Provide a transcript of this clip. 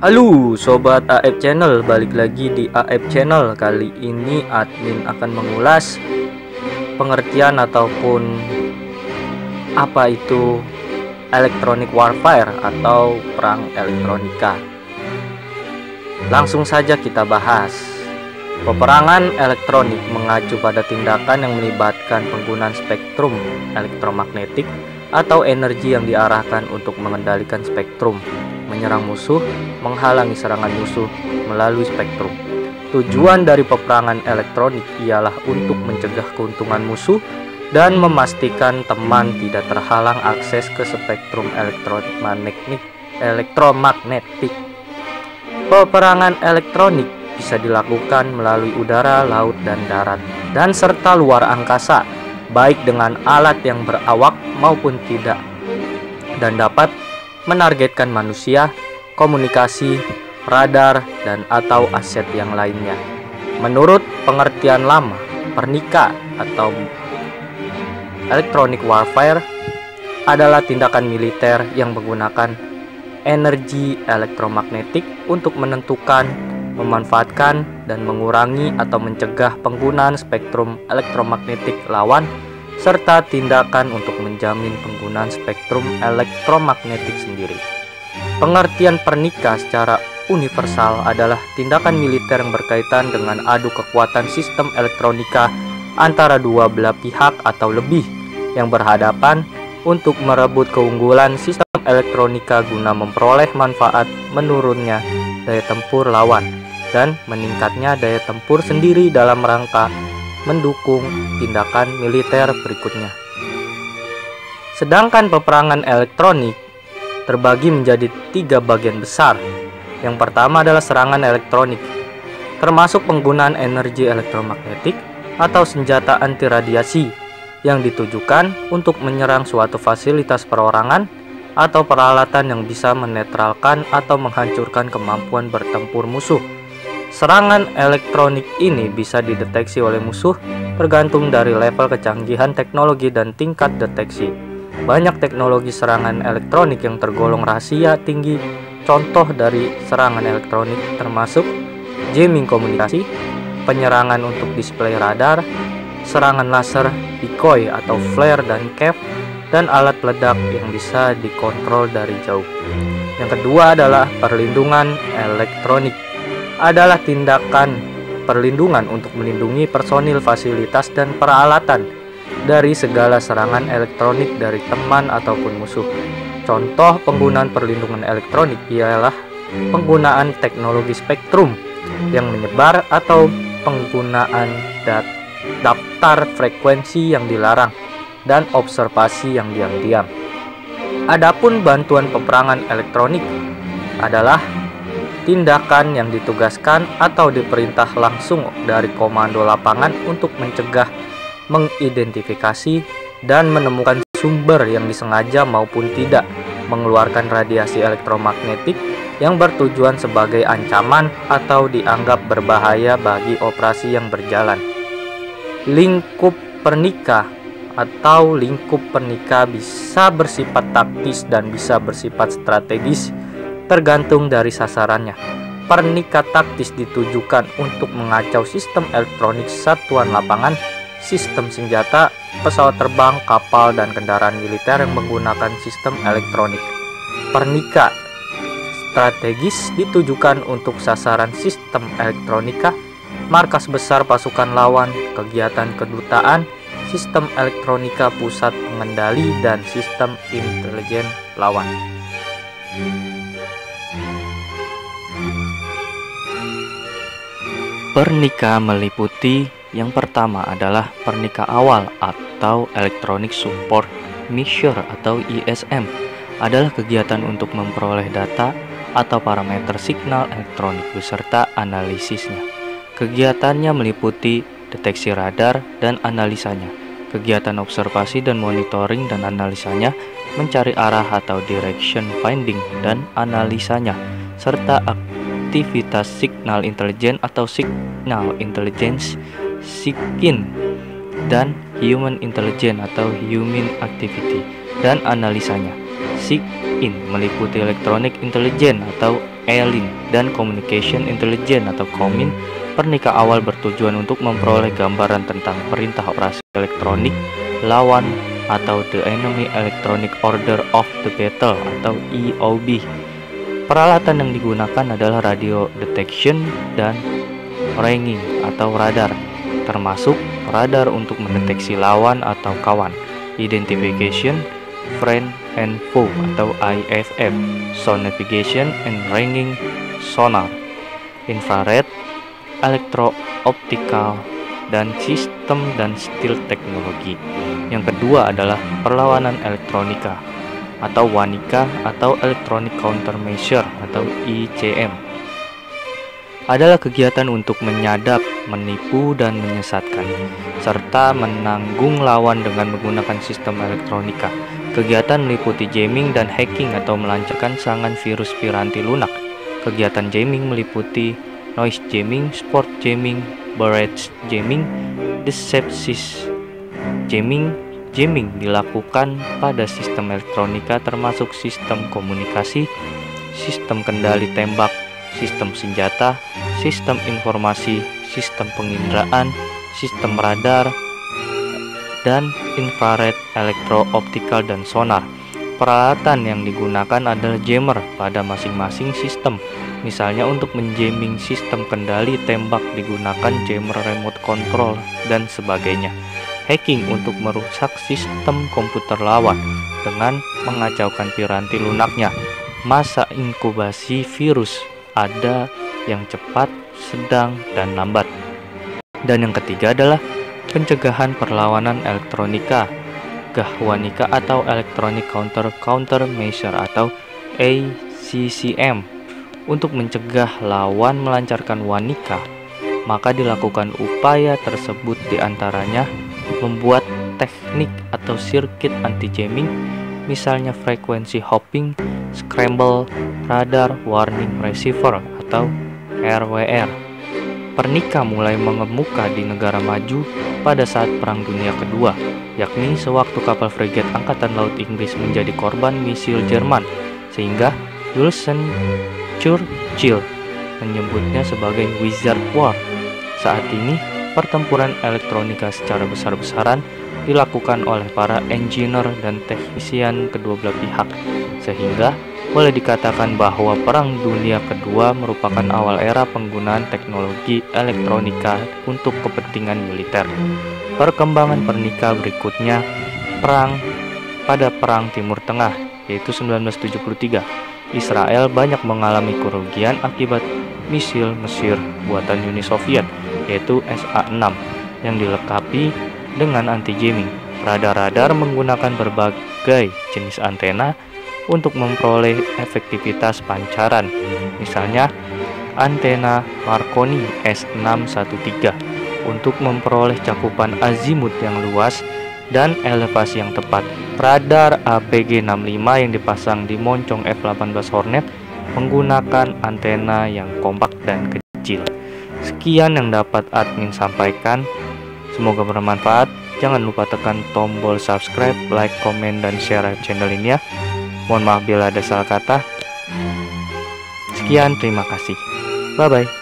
Halo Sobat AF Channel, balik lagi di AF Channel. Kali ini admin akan mengulas pengertian ataupun apa itu electronic warfare atau perang elektronika. Langsung saja kita bahas. Peperangan elektronik mengacu pada tindakan yang melibatkan penggunaan spektrum elektromagnetik atau energi yang diarahkan untuk mengendalikan spektrum, menyerang musuh, menghalangi serangan musuh melalui spektrum. Tujuan dari peperangan elektronik ialah untuk mencegah keuntungan musuh dan memastikan teman tidak terhalang akses ke spektrum elektromagnetik. Peperangan elektronik bisa dilakukan melalui udara, laut, dan darat, dan serta luar angkasa, baik dengan alat yang berawak maupun tidak, dan dapat menargetkan manusia, komunikasi, radar, dan atau aset yang lainnya. Menurut pengertian lama, pernika atau electronic warfare adalah tindakan militer yang menggunakan energi elektromagnetik untuk menentukan, memanfaatkan, dan mengurangi atau mencegah penggunaan spektrum elektromagnetik lawan, serta tindakan untuk menjamin penggunaan spektrum elektromagnetik sendiri. Pengertian pernika secara universal adalah tindakan militer yang berkaitan dengan adu kekuatan sistem elektronika antara dua belah pihak atau lebih yang berhadapan untuk merebut keunggulan sistem elektronika guna memperoleh manfaat menurunnya daya tempur lawan dan meningkatnya daya tempur sendiri dalam rangka mendukung tindakan militer berikutnya. Sedangkan peperangan elektronik terbagi menjadi 3 bagian besar. Yang pertama adalah serangan elektronik, termasuk penggunaan energi elektromagnetik atau senjata anti radiasi yang ditujukan untuk menyerang suatu fasilitas perorangan atau peralatan yang bisa menetralkan atau menghancurkan kemampuan bertempur musuh. Serangan elektronik ini bisa dideteksi oleh musuh tergantung dari level kecanggihan teknologi dan tingkat deteksi. Banyak teknologi serangan elektronik yang tergolong rahasia tinggi. Contoh dari serangan elektronik termasuk jamming komunikasi, penyerangan untuk display radar, serangan laser, decoy atau flare dan cave, dan alat peledak yang bisa dikontrol dari jauh. Yang kedua adalah perlindungan elektronik. Adalah tindakan perlindungan untuk melindungi personil, fasilitas, dan peralatan dari segala serangan elektronik dari teman ataupun musuh. Contoh penggunaan perlindungan elektronik ialah penggunaan teknologi spektrum yang menyebar atau penggunaan daftar frekuensi yang dilarang dan observasi yang diam-diam. Adapun bantuan peperangan elektronik adalah tindakan yang ditugaskan atau diperintah langsung dari komando lapangan untuk mencegah, mengidentifikasi, dan menemukan sumber yang disengaja maupun tidak mengeluarkan radiasi elektromagnetik yang bertujuan sebagai ancaman atau dianggap berbahaya bagi operasi yang berjalan. Lingkup pernika atau lingkup pernika bisa bersifat taktis dan bisa bersifat strategis tergantung dari sasarannya. Pernika taktis ditujukan untuk mengacau sistem elektronik satuan lapangan, sistem senjata, pesawat terbang, kapal, dan kendaraan militer yang menggunakan sistem elektronik. Pernika strategis ditujukan untuk sasaran sistem elektronika, markas besar pasukan lawan, kegiatan kedutaan, sistem elektronika pusat pengendali, dan sistem intelijen lawan. Pernika meliputi yang pertama adalah pernika awal atau Electronic Support Measure atau ISM, adalah kegiatan untuk memperoleh data atau parameter signal elektronik beserta analisisnya. Kegiatannya meliputi deteksi radar dan analisanya, kegiatan observasi dan monitoring dan analisanya, mencari arah atau direction finding dan analisanya, serta aktivitas signal intelijen atau signal intelligence, SIGINT, dan human intelligence atau human activity dan analisanya. SIGINT meliputi electronic intelligence atau E-Link, dan Communication Intelligence atau COMIN. Pernikah awal bertujuan untuk memperoleh gambaran tentang perintah operasi elektronik lawan atau The Enemy Electronic Order of the Battle atau EOB. Peralatan yang digunakan adalah radio detection dan ranging atau radar, termasuk radar untuk mendeteksi lawan atau kawan, identification, friend and foe atau IFF, sound navigation and ranging, sonar, infrared, elektro-optikal, dan sistem dan stealth teknologi. Yang kedua adalah perlawanan elektronika atau WANIKA atau Electronic Countermeasure atau ECM. Adalah kegiatan untuk menyadap, menipu, dan menyesatkan, serta menanggung lawan dengan menggunakan sistem elektronika. Kegiatan meliputi jamming dan hacking atau melancarkan serangan virus piranti lunak. Kegiatan jamming meliputi noise jamming, sport jamming, barrage jamming, deceptive jamming. Jamming dilakukan pada sistem elektronika termasuk sistem komunikasi, sistem kendali tembak, sistem senjata, sistem informasi, sistem penginderaan, sistem radar, dan infrared, elektro-optikal, dan sonar. Peralatan yang digunakan adalah jammer pada masing-masing sistem. Misalnya untuk menjamming sistem kendali tembak digunakan jammer remote control dan sebagainya. Hacking untuk merusak sistem komputer lawan dengan mengacaukan piranti lunaknya. Masa inkubasi virus ada yang cepat, sedang, dan lambat. Dan yang ketiga adalah pencegahan perlawanan elektronika, GAHWANIKA atau Electronic Countermeasure atau ACCM. Untuk mencegah lawan melancarkan WANIKA, maka dilakukan upaya tersebut diantaranya membuat teknik atau sirkuit anti-jamming, misalnya frekuensi hopping, scramble, radar warning receiver atau RWR. Pernikah mulai mengemuka di negara maju pada saat Perang Dunia Kedua, yakni sewaktu kapal frigat Angkatan Laut Inggris menjadi korban misil Jerman, sehingga Winston Churchill menyebutnya sebagai Wizard War. Saat ini, pertempuran elektronika secara besar-besaran dilakukan oleh para engineer dan teknisian kedua belah pihak, sehingga boleh dikatakan bahwa Perang Dunia Kedua merupakan awal era penggunaan teknologi elektronika untuk kepentingan militer. Perkembangan pernikah berikutnya, pada Perang Timur Tengah, yaitu 1973, Israel banyak mengalami kerugian akibat misil Mesir buatan Uni Soviet, yaitu SA-6, yang dilengkapi dengan anti-jamming. Radar-radar menggunakan berbagai jenis antena untuk memperoleh efektivitas pancaran, misalnya antena Marconi S613 untuk memperoleh cakupan azimut yang luas dan elevasi yang tepat. Radar APG-65 yang dipasang di moncong F-18 Hornet menggunakan antena yang kompak dan kecil. Sekian yang dapat admin sampaikan. Semoga bermanfaat. Jangan lupa tekan tombol subscribe, like, komen, dan share channel ini ya. Mohon maaf bila ada salah kata. Sekian, terima kasih. Bye-bye.